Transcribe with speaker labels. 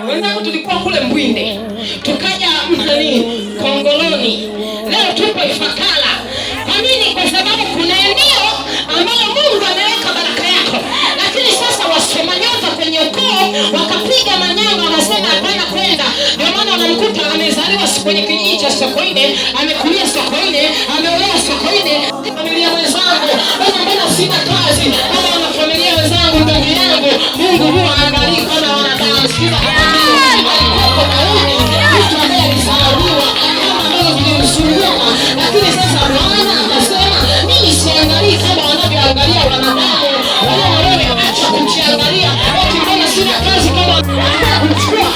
Speaker 1: Wenzangu tulikuwa kule Mbwinde, tukaja Kongoloni, leo tupo Ifakara. Kwa nini? Kwa sababu kuna eneo ambalo Mungu ameweka baraka yako, lakini sasa wasema nyota kwenye ukoo wakapiga manyanga, wanasema hapana kwenda. Ndio maana wanamkuta amezaliwa kwenye kijiji cha Sokoine, amekulia Sokoine, ameolewa Sokoine. Familia wenzangu, mbona sina kazi? Kama wana familia wenzangu, ndugu yangu, Mungu huwa anaangalia kama wanadamu. Sikiza hapa, alikuwa Daudi, mtu ambaye alisaliwa kama ambavyo vilimsumbua, lakini sasa Bwana anasema mimi siangalii kama wanavyoangalia wanadamu. Wewe acha kujiangalia, eti mbona sina kazi kama kuchukua